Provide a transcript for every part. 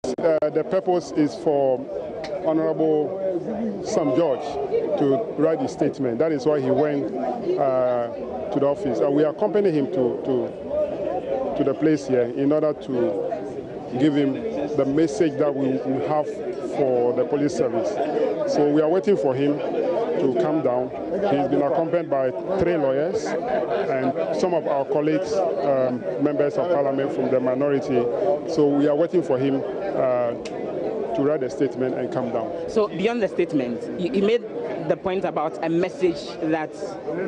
The purpose is for Honorable Sam George to write his statement. That is why he went to the office. And we accompany him to the place here in order to give him the message that we have for the police service. So we are waiting for him to come down. He's been accompanied by 3 lawyers and some of our colleagues, members of parliament from the minority. So we are waiting for him to write a statement and come down. So beyond the statement, you made the point about a message that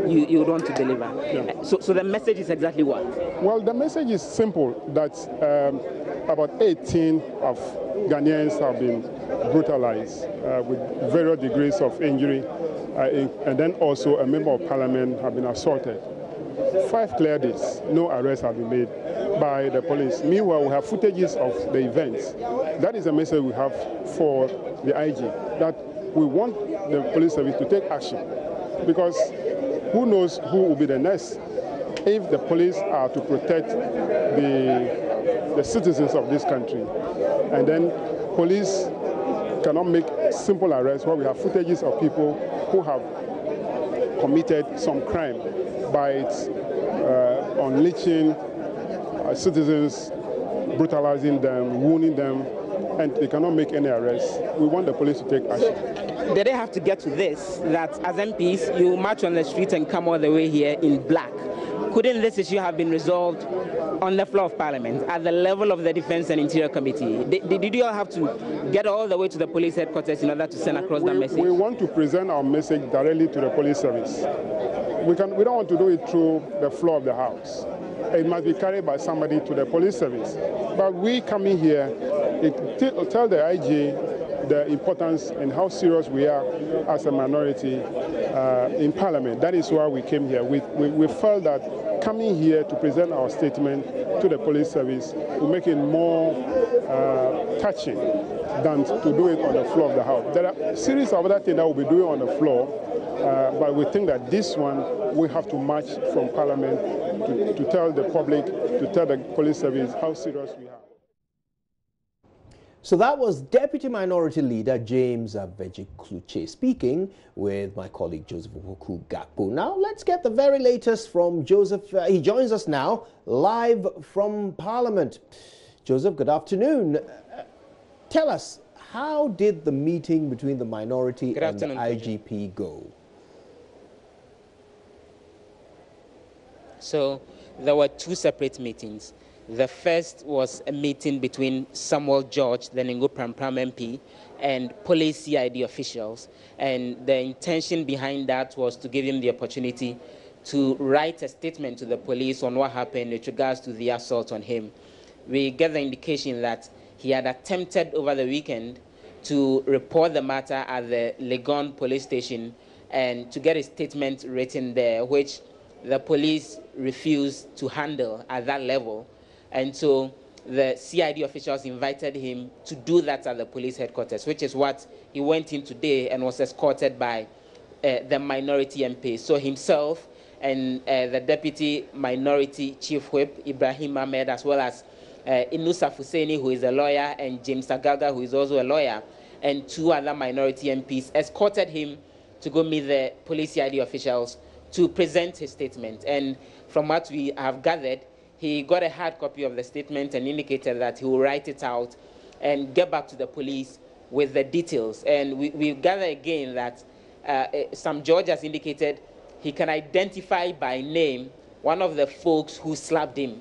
you want to deliver. Yeah. So the message is exactly what? Well, the message is simple, that about 18 of Ghanaians have been brutalized with various degrees of injury, and then also a member of parliament have been assaulted. 5 clear days, no arrests have been made by the police. Meanwhile, we have footages of the events. That is a message we have for the IG, that we want the police service to take action, because who knows who will be the next if the police are to protect the citizens of this country. And then police cannot make simple arrests where we have footages of people who have committed some crime by unleashing citizens, brutalizing them, wounding them, and they cannot make any arrests. We want the police to take action. So, did they have to get to this, that as MPs, you march on the street and come all the way here in black? Couldn't this issue have been resolved on the floor of Parliament, at the level of the Defense and Interior Committee? Did you all have to get all the way to the police headquarters in order to send across that message? We want to present our message directly to the police service. We don't want to do it through the floor of the House. It must be carried by somebody to the police service. But we coming here, tell the IG the importance and how serious we are as a minority in Parliament. That is why we came here. We felt that coming here to present our statement to the police service will make it more touching than to do it on the floor of the House. There are a series of other things that we'll be doing on the floor, but we think that this one we have to march from Parliament to tell the public, to tell the police service how serious we are. So that was Deputy Minority Leader James Aveji-Kluche speaking with my colleague Joseph Woku Gakpo. Now let's get the very latest from Joseph. He joins us now live from Parliament. Joseph, good afternoon. Tell us, how did the meeting between the minority and the IGP go? So there were 2 separate meetings. The first was a meeting between Samuel George, the Ningo Pram MP, and police CID officials. And the intention behind that was to give him the opportunity to write a statement to the police on what happened with regards to the assault on him. We get the indication that he had attempted over the weekend to report the matter at the Legon police station and to get a statement written there, which the police refused to handle at that level. And so the CID officials invited him to do that at the police headquarters, which is what he went in today and was escorted by the minority MP. So himself and the Deputy Minority Chief Whip, Ibrahim Ahmed, as well as Inusa Fuseni, who is a lawyer, and James Agaga, who is also a lawyer, and 2 other minority MPs, escorted him to go meet the police CID officials to present his statement. And from what we have gathered, he got a hard copy of the statement and indicated that he will write it out and get back to the police with the details. And we gather again that Sam George has indicated he can identify by name one of the folks who slapped him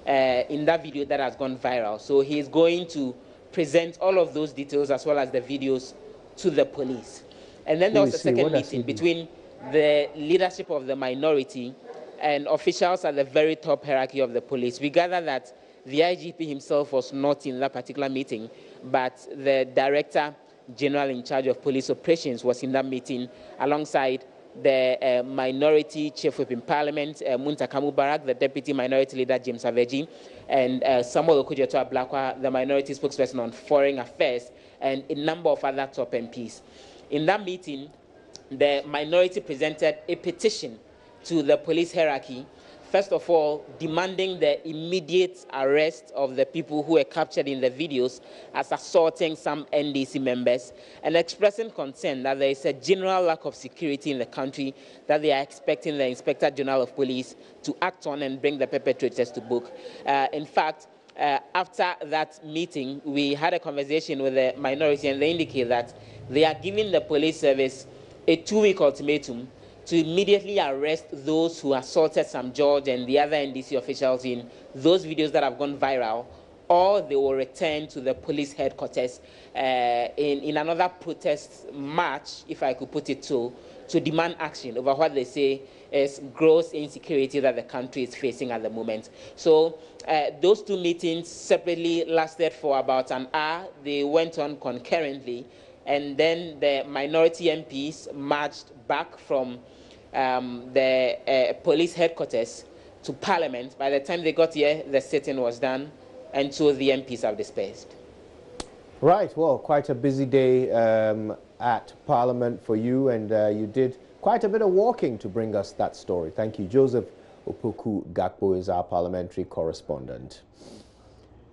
in that video that has gone viral. So he is going to present all of those details as well as the videos to the police. And then there was a second meeting between the leadership of the minority and officials at the very top hierarchy of the police. We gather that the IGP himself was not in that particular meeting, but the Director General in charge of police operations was in that meeting alongside the minority chief whip in Parliament, Muntaka Mubarak, the Deputy Minority Leader James Aveji, and Samuel Okudzeto Ablakwa, the minority spokesperson on foreign affairs, and a number of other top MPs. In that meeting, the minority presented a petition to the police hierarchy first of all, demanding the immediate arrest of the people who were captured in the videos as assaulting some NDC members, and expressing concern that there is a general lack of security in the country that they are expecting the Inspector General of Police to act on and bring the perpetrators to book. In fact, after that meeting, we had a conversation with the minority, and they indicate that they are giving the police service a 2-week ultimatum to immediately arrest those who assaulted Sam George and the other NDC officials in those videos that have gone viral, or they will return to the police headquarters in another protest march, if I could put it so, to demand action over what they say is gross insecurity that the country is facing at the moment. So those two meetings separately lasted for about an hour. They went on concurrently, and then the minority MPs marched back from the police headquarters to Parliament. By the time they got here, the sitting was done, and so the MPs have dispersed. Right, well, quite a busy day at Parliament for you, and you did quite a bit of walking to bring us that story. Thank you. Joseph Opoku Gakpo is our parliamentary correspondent.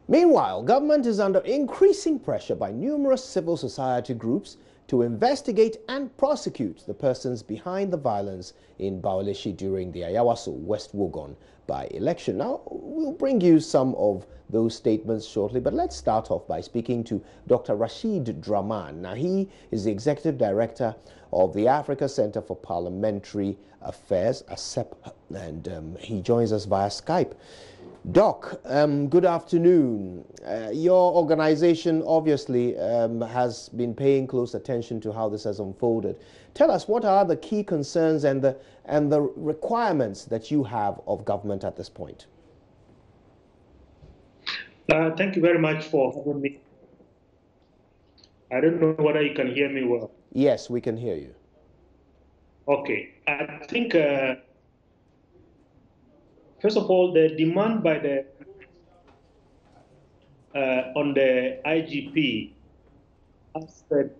Meanwhile, government is under increasing pressure by numerous civil society groups to investigate and prosecute the persons behind the violence in Bauleshi during the Ayawaso West Wuogon by-election. Now, we'll bring you some of those statements shortly, but let's start off by speaking to Dr. Rashid Draman. Now, he is the Executive Director of the Africa Center for Parliamentary Affairs, ACEP, and he joins us via Skype. Doc, good afternoon. Your organization obviously has been paying close attention to how this has unfolded. Tell us, what are the key concerns and the requirements that you have of government at this point? Thank you very much for having me. I don't know whether you can hear me well. Yes, we can hear you. Okay. I think, first of all, the demand by the on the IGP has said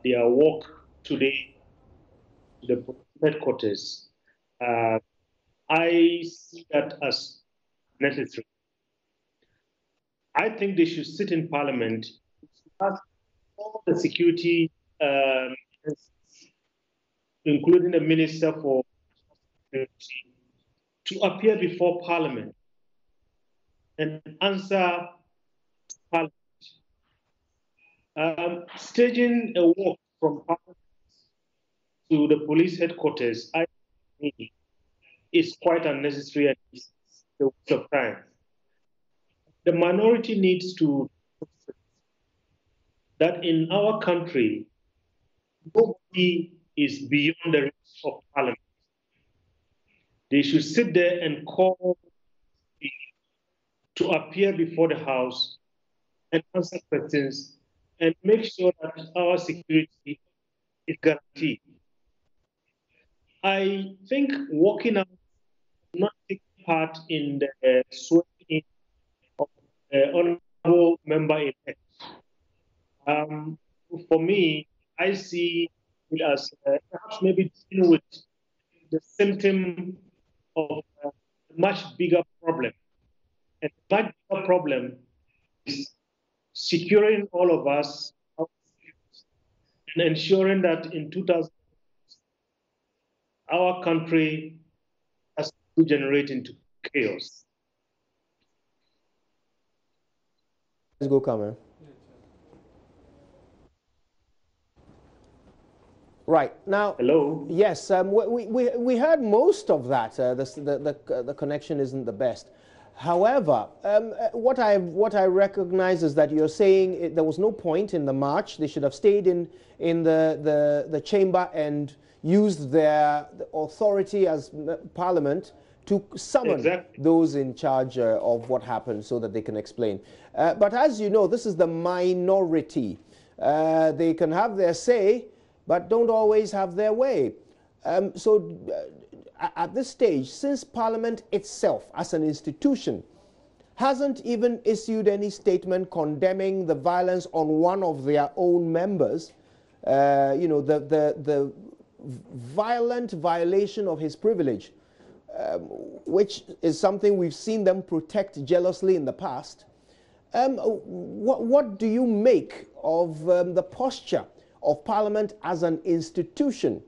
their work today to the headquarters. I see that as necessary. I think they should sit in Parliament, ask all the security, including the Minister for Security, to appear before Parliament and answer Parliament. Staging a walk from Parliament to the police headquarters, I think, is quite unnecessary and it's a waste of time. The minority needs to that in our country, nobody is beyond the reach of Parliament. They should sit there and call to appear before the House and answer questions and make sure that our security is guaranteed. I think walking out, not taking part in the swearing of honorable member-elect. For me, I see it as perhaps maybe dealing with the symptom of a much bigger problem. And the much bigger problem is securing all of us and ensuring that in 2000, our country has to degenerate into chaos. Let's go, Kwame. Right now, hello. Yes, we heard most of that. The connection isn't the best. However, what I recognize is that you're saying there was no point in the march. They should have stayed in the chamber and used their authority as Parliament to summon those in charge of what happened so that they can explain. But as you know, this is the minority. They can have their say, but don't always have their way. So at this stage, since Parliament itself as an institution hasn't even issued any statement condemning the violence on one of their own members, you know, the violent violation of his privilege, which is something we've seen them protect jealously in the past. What do you make of the posture of Parliament as an institution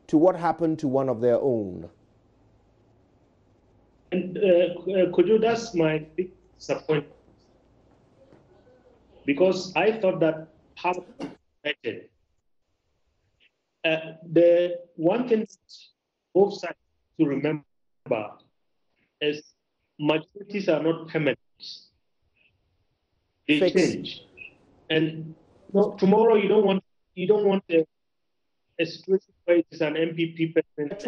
to what happened to one of their own? And could you, that's my big disappointment. Because I thought that Parliament united. The one thing both sides to remember is majorities are not permanent. They change. And tomorrow you don't want a situation where it's an MPP president.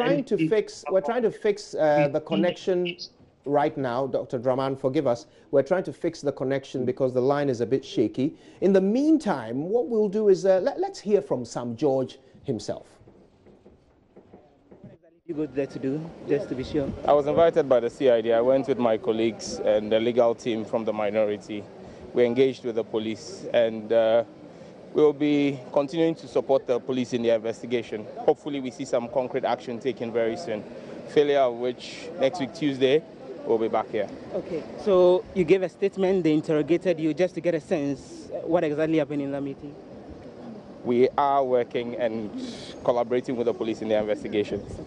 We're trying to fix the connection right now, Dr. Draman, forgive us. We're trying to fix the connection because the line is a bit shaky. In the meantime, what we'll do is let's hear from Sam George himself. What exactly did you go there to do, just to be sure? I was invited by the CID. I went with my colleagues and the legal team from the minority. We engaged with the police, and we'll be continuing to support the police in their investigation. Hopefully we see some concrete action taken very soon. Failure of which, next week Tuesday, we'll be back here. Okay, so you gave a statement, they interrogated you, just to get a sense what exactly happened in that meeting? We are working and collaborating with the police in their investigations.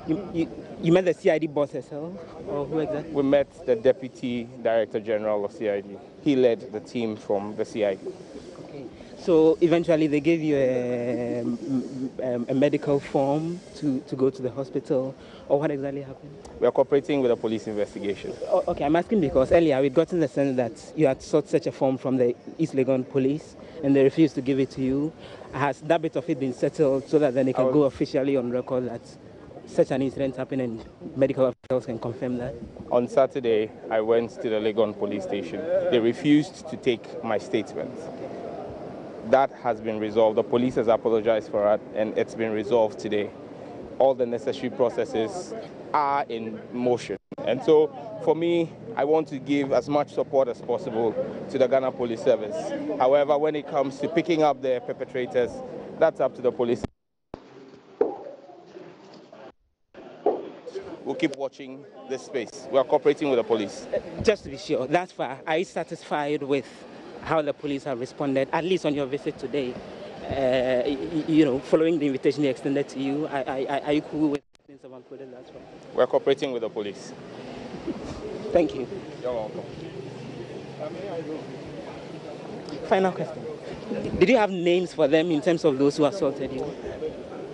Okay. You met the CID boss herself, or who exactly? We met the Deputy Director General of CID. He led the team from the CID. Okay. So eventually they gave you a medical form to go to the hospital, or what exactly happened? We are cooperating with the police investigation. Okay, I'm asking because earlier we'd gotten the sense that you had sought such a form from the East Legon police and they refused to give it to you. Has that bit of it been settled so that then they can go officially on record that such an incident happened and medical officials can confirm that? On Saturday, I went to the Legon police station. They refused to take my statement. That has been resolved. The police has apologized for that, and it's been resolved today. All the necessary processes are in motion. And so, for me, I want to give as much support as possible to the Ghana Police Service. However, when it comes to picking up the perpetrators, that's up to the police. We'll keep watching this space. We are cooperating with the police. Just to be sure, thus far, are you satisfied with how the police have responded, at least on your visit today? Following the invitation they extended to you, are you cool with things that included as well? We're cooperating with the police. Thank you. You're welcome. Final question. Did you have names for them in terms of those who assaulted you?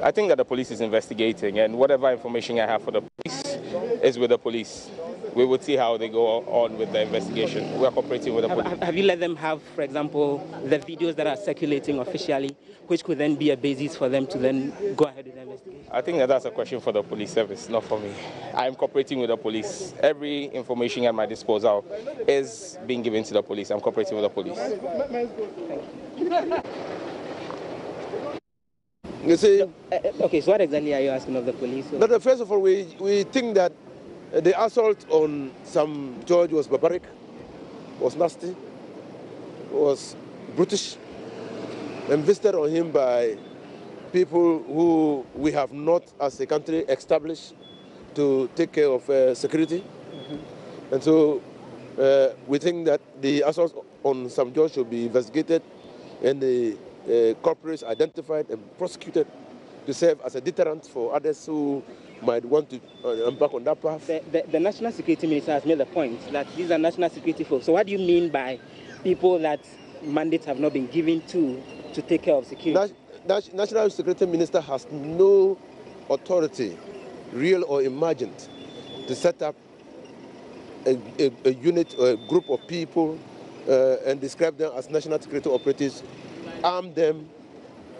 I think that the police is investigating, and whatever information I have for the police is with the police. We will see how they go on with the investigation. We are cooperating with the police. Have you let them have, for example, the videos that are circulating officially, which could then be a basis for them to then go ahead with the investigation? I think that that's a question for the police service, not for me. I am cooperating with the police. Every information at my disposal is being given to the police. I'm cooperating with the police. You see, okay, so what exactly are you asking of the police? But first of all, we think that the assault on Sam George was barbaric, was nasty, was brutish, and visited on him by people who we have not, as a country, established to take care of security. Mm-hmm. And so we think that the assault on Sam George should be investigated and the culprits identified and prosecuted to serve as a deterrent for others who might want to embark on that path. The National Security Minister has made the point that these are national security folks. So what do you mean by people that mandates have not been given to take care of security? National Security Minister has no authority, real or imagined, to set up a unit or a group of people and describe them as national security operatives, arm them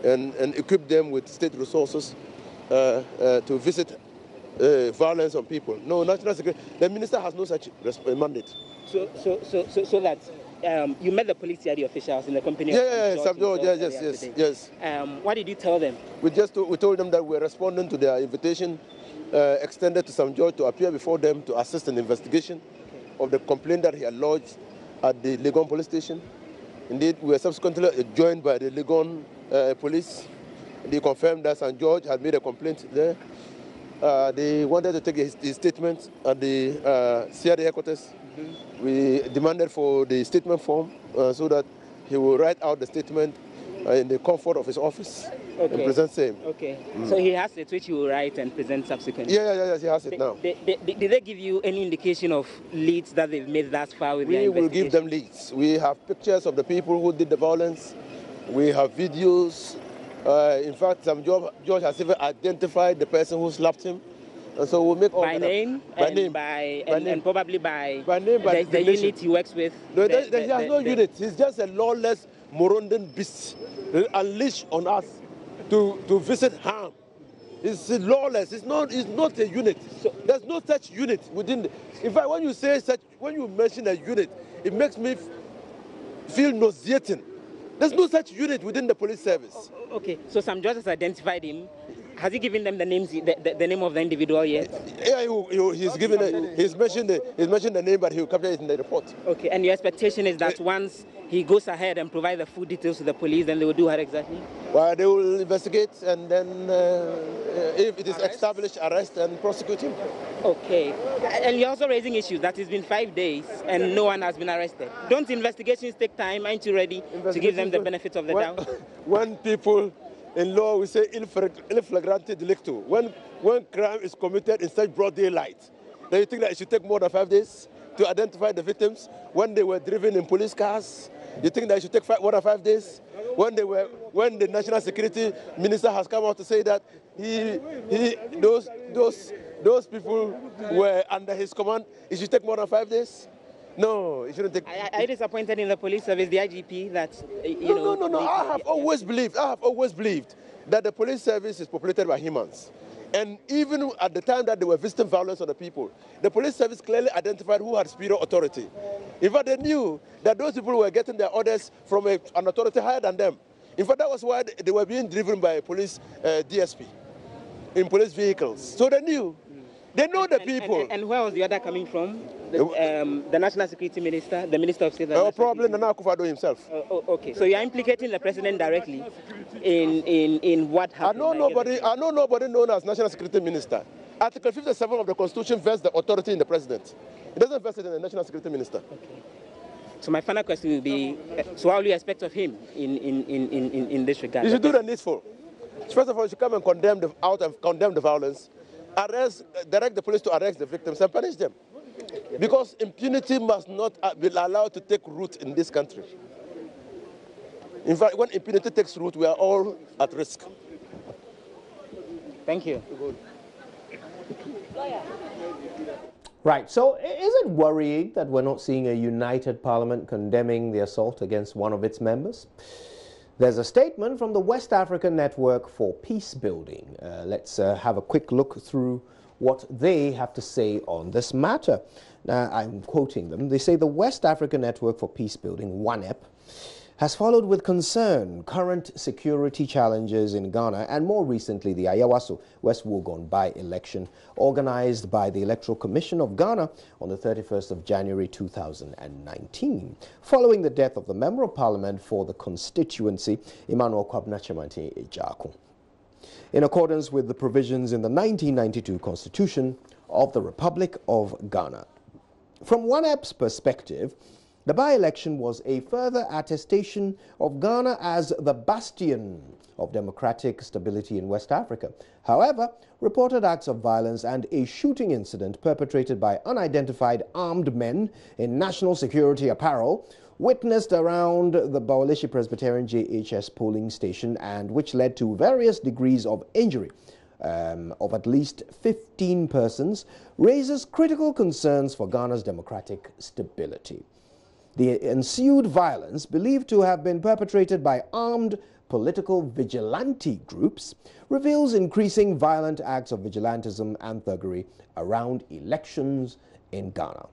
and equip them with state resources to visit violence on people. No, national security. The minister has no such mandate. So that you met the police CID officials in the company. Yes. What did you tell them? We told them that we're responding to their invitation extended to Sam George to appear before them to assist in the investigation of the complaint that he had lodged at the Legon police station. Indeed, we were subsequently joined by the Legon police. They confirmed that Sam George had made a complaint there. They wanted to take his statement at the CRA headquarters. We demanded for the statement form so that he will write out the statement in the comfort of his office and present same. Okay. So he has it, which he will write and present subsequently? Yes, he has it now. Did they give you any indication of leads that they've made thus far with their We investigation? will give them leads. We have pictures of the people who did the violence. We have videos. In fact, some judge has even identified the person who slapped him. And so we'll make all by name, and probably by the unit he works with. No, he has no unit. He's just a lawless Morondon beast unleashed on us to visit harm. It's lawless. It's not a unit. So, there's no such unit within. In fact, when you mention a unit, it makes me feel nauseating. There's no such unit within the police service. Okay, so some judges identified him. Has he given them the names, the name of the individual yet? Yeah, he's mentioned the name, but he will capture it in the report. Okay, and your expectation is that once he goes ahead and provides the full details to the police, then they will do what exactly? Well, they will investigate, and then if it is established, arrest and prosecute him. Okay. And you're also raising issues that it's been 5 days and no one has been arrested. Don't investigations take time? Aren't you ready to give them the benefit of the doubt? When people in law, we say il flagrante delicto. When crime is committed in such broad daylight, do you think that it should take more than 5 days to identify the victims? When they were driven in police cars, you think that it should take more than 5 days? When the national security minister has come out to say that those people were under his command, it should take more than 5 days? No, it shouldn't take. Are you disappointed in the police service, the IGP, that No. I have always believed that the police service is populated by humans. And even at the time that they were visiting violence on the people, the police service clearly identified who had superior authority. In fact, they knew that those people were getting their orders from an authority higher than them. In fact, that was why they were being driven by a police DSP in police vehicles. So they knew. They know the people. And where was the order coming from? The National Security Minister, the Minister of State? Probably Nana Akufo-Addo himself. Okay, so you are implicating the President directly in what happened? I know nobody known as National Security Minister. Article 57 of the Constitution vests the authority in the President. It doesn't vest it in the National Security Minister. Okay. So my final question will be, so what will you expect of him in this regard? You should do the needful. First of all, you should come and condemn the violence. Direct the police to arrest the victims and punish them. Because impunity must not be allowed to take root in this country. In fact, when impunity takes root, we are all at risk. Thank you. Right, so is it worrying that we're not seeing a united parliament condemning the assault against one of its members? There's a statement from the West African Network for Peace Building. Let's have a quick look through what they have to say on this matter. Now, I'm quoting them. They say the West African Network for Peace Building, OneP, has followed with concern current security challenges in Ghana and more recently the Ayawaso West Wuogon by-election organized by the Electoral Commission of Ghana on the 31st of January 2019, following the death of the Member of Parliament for the constituency, Emmanuel Kwabena Ejako, in accordance with the provisions in the 1992 Constitution of the Republic of Ghana. From OneP's perspective, the by-election was a further attestation of Ghana as the bastion of democratic stability in West Africa. However, reported acts of violence and a shooting incident perpetrated by unidentified armed men in national security apparel witnessed around the Bawaleshi Presbyterian JHS polling station and which led to various degrees of injury of at least 15 persons raises critical concerns for Ghana's democratic stability. The ensued violence, believed to have been perpetrated by armed political vigilante groups, reveals increasing violent acts of vigilantism and thuggery around elections in Ghana.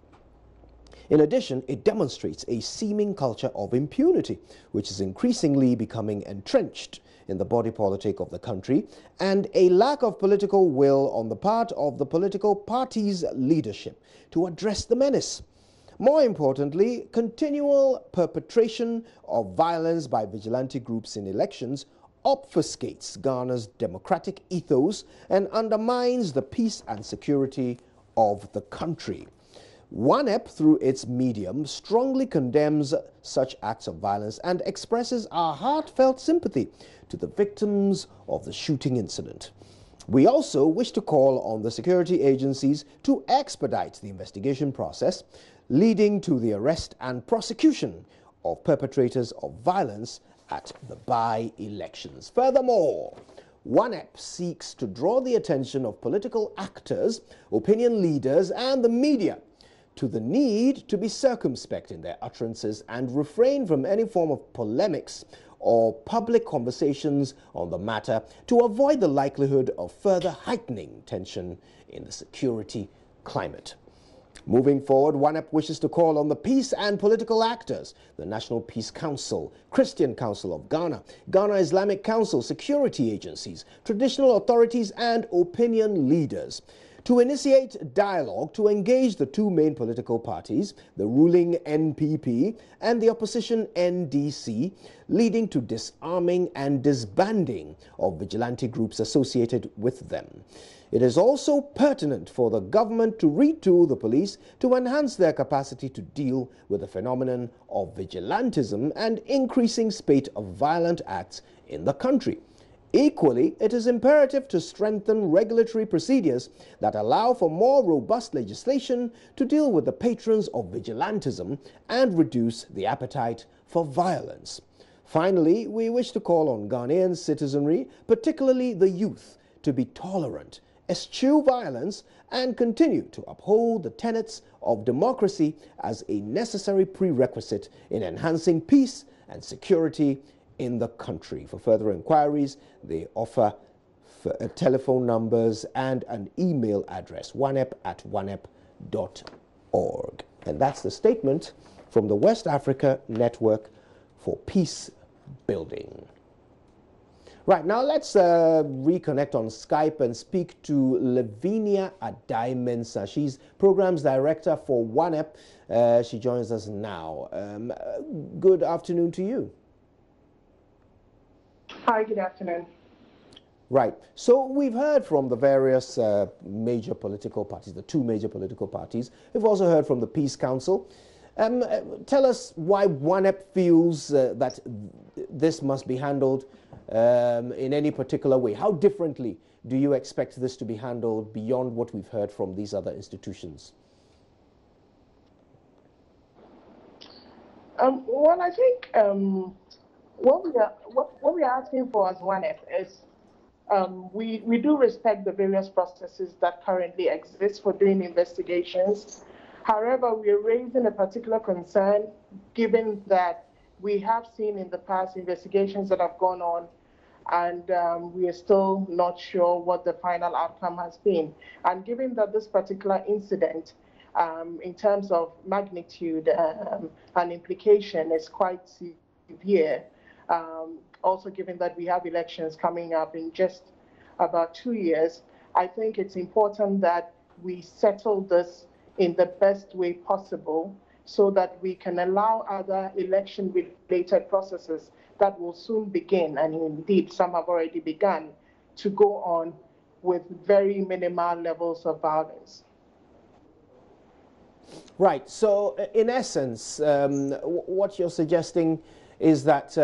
In addition, it demonstrates a seeming culture of impunity, which is increasingly becoming entrenched in the body politic of the country, and a lack of political will on the part of the political party's leadership to address the menace. More importantly, continual perpetration of violence by vigilante groups in elections obfuscates Ghana's democratic ethos and undermines the peace and security of the country. OneP, through its medium, strongly condemns such acts of violence and expresses our heartfelt sympathy to the victims of the shooting incident. We also wish to call on the security agencies to expedite the investigation process, leading to the arrest and prosecution of perpetrators of violence at the by-elections. Furthermore, OneP seeks to draw the attention of political actors, opinion leaders, and the media to the need to be circumspect in their utterances and refrain from any form of polemics or public conversations on the matter to avoid the likelihood of further heightening tension in the security climate. Moving forward, OneP wishes to call on the peace and political actors, the National Peace Council, Christian Council of Ghana, Ghana Islamic Council, security agencies, traditional authorities, and opinion leaders to initiate dialogue to engage the two main political parties, the ruling NPP and the opposition NDC, leading to disarming and disbanding of vigilante groups associated with them. It is also pertinent for the government to retool the police to enhance their capacity to deal with the phenomenon of vigilantism and increasing spate of violent acts in the country. Equally, it is imperative to strengthen regulatory procedures that allow for more robust legislation to deal with the patrons of vigilantism and reduce the appetite for violence. Finally, we wish to call on Ghanaian citizenry, particularly the youth, to be tolerant, eschew violence, and continue to uphold the tenets of democracy as a necessary prerequisite in enhancing peace and security in the country. For further inquiries, they offer telephone numbers and an email address, onep@onep.org. And that's the statement from the West Africa Network for Peace Building. Right, now let's reconnect on Skype and speak to Lavinia Adai-Mensah. She's Programs Director for OneP. She joins us now. Good afternoon to you. Hi, good afternoon. Right. So we've heard from the various major political parties, the two major political parties. We've also heard from the Peace Council. Tell us why OneP feels that this must be handled in any particular way. How differently do you expect this to be handled beyond what we've heard from these other institutions? Well, I think what we are asking for as OneP is we do respect the various processes that currently exist for doing investigations. However, we are raising a particular concern given that we have seen in the past investigations that have gone on and we are still not sure what the final outcome has been. And given that this particular incident, in terms of magnitude and implication, is quite severe, also given that we have elections coming up in just about 2 years, I think it's important that we settle this in the best way possible so that we can allow other election-related processes that will soon begin, and indeed some have already begun, to go on with very minimal levels of violence. Right. So in essence, what you're suggesting is that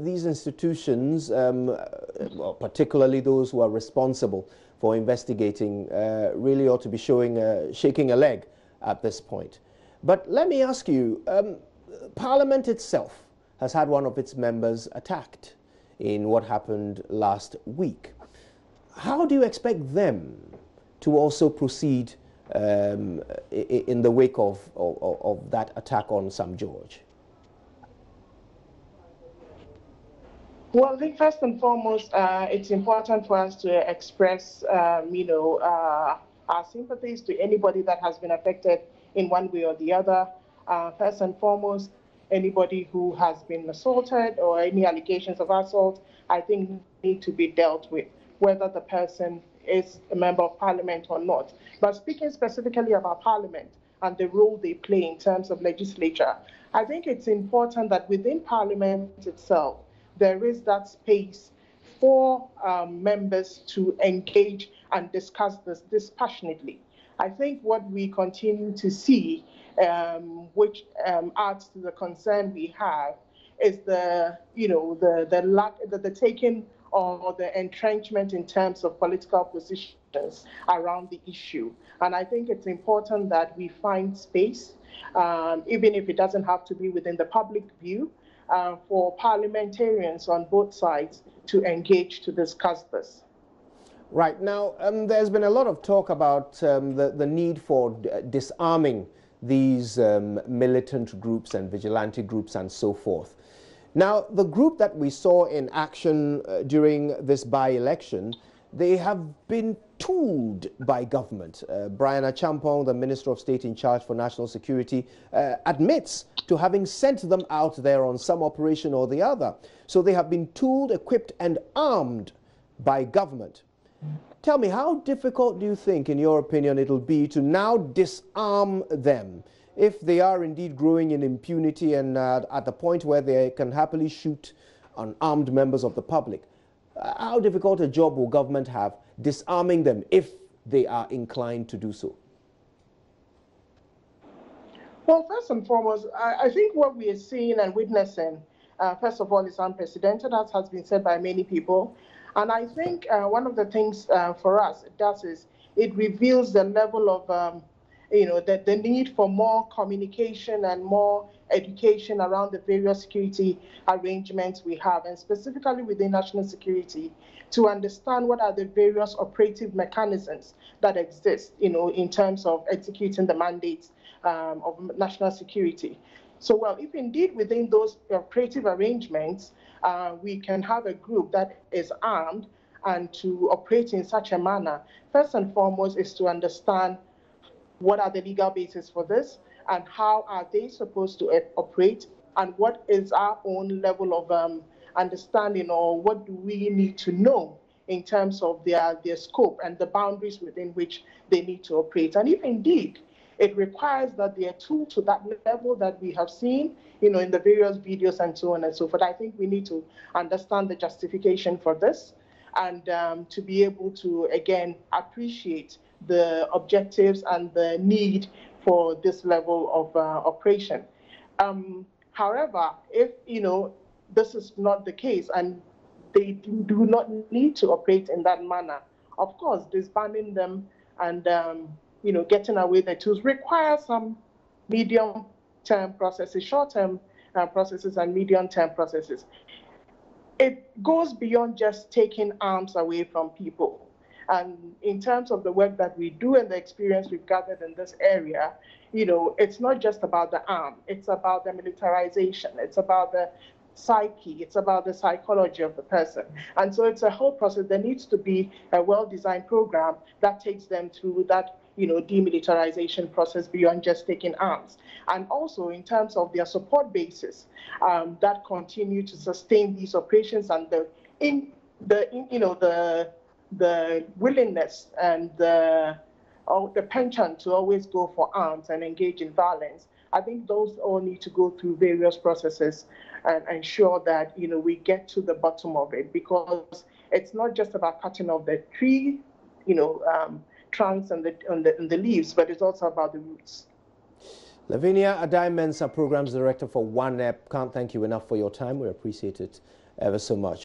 these institutions, well, particularly those who are responsible for investigating, really ought to be shaking a leg at this point. But let me ask you, Parliament itself has had one of its members attacked in what happened last week. How do you expect them to also proceed in the wake of that attack on Sam George? Well, I think first and foremost, it's important for us to express, our sympathies to anybody that has been affected in one way or the other. First and foremost, anybody who has been assaulted or any allegations of assault, I think need to be dealt with, whether the person is a member of Parliament or not. But speaking specifically about Parliament and the role they play in terms of legislature, I think it's important that within Parliament itself, there is that space for members to engage and discuss this dispassionately. I think what we continue to see, which adds to the concern we have, is the lack, the taking or the entrenchment in terms of political positions around the issue. And I think it's important that we find space, even if it doesn't have to be within the public view, for parliamentarians on both sides to engage to discuss this. Right. Now, there's been a lot of talk about the need for disarming these militant groups and vigilante groups and so forth. Now, the group that we saw in action during this by-election, they have been tooled by government. Brian Achampong, the Minister of State in charge for National Security, admits to having sent them out there on some operation or the other. So they have been tooled, equipped and armed by government. Tell me, how difficult do you think, in your opinion, it'll be to now disarm them if they are indeed growing in impunity and at the point where they can happily shoot on armed members of the public? How difficult a job will government have disarming them if they are inclined to do so? Well, first and foremost, I think what we are seeing and witnessing, first of all, is unprecedented, as has been said by many people. And I think one of the things for us it does is it reveals the level of, the need for more communication and more education around the various security arrangements we have, and specifically within national security, to understand what are the various operative mechanisms that exist, in terms of executing the mandates of national security. So, well, if indeed within those operative arrangements, we can have a group that is armed and to operate in such a manner, first and foremost is to understand what are the legal basis for this and how are they supposed to operate, and what is our own level of understanding, or what do we need to know in terms of their scope and the boundaries within which they need to operate. And if indeed it requires that they are tuned to that level that we have seen, in the various videos and so on and so forth, I think we need to understand the justification for this and to be able to, again, appreciate the objectives and the need for this level of operation. However, if, this is not the case and they do not need to operate in that manner, of course, disbanding them and getting away the tools requires some medium-term processes, short-term processes and medium-term processes. It goes beyond just taking arms away from people. And in terms of the work that we do and the experience we've gathered in this area, it's not just about the arm, it's about the militarization, it's about the psyche, it's about the psychology of the person. And so it's a whole process. There needs to be a well-designed program that takes them through that demilitarization process beyond just taking arms. And also in terms of their support bases that continue to sustain these operations and the willingness and the penchant to always go for arms and engage in violence. I think those all need to go through various processes and ensure that we get to the bottom of it, because it's not just about cutting off the tree, trunks and the leaves, but it's also about the roots. Lavinia Adai-Mensah, Programs Director for OneP. Can't thank you enough for your time. We appreciate it ever so much.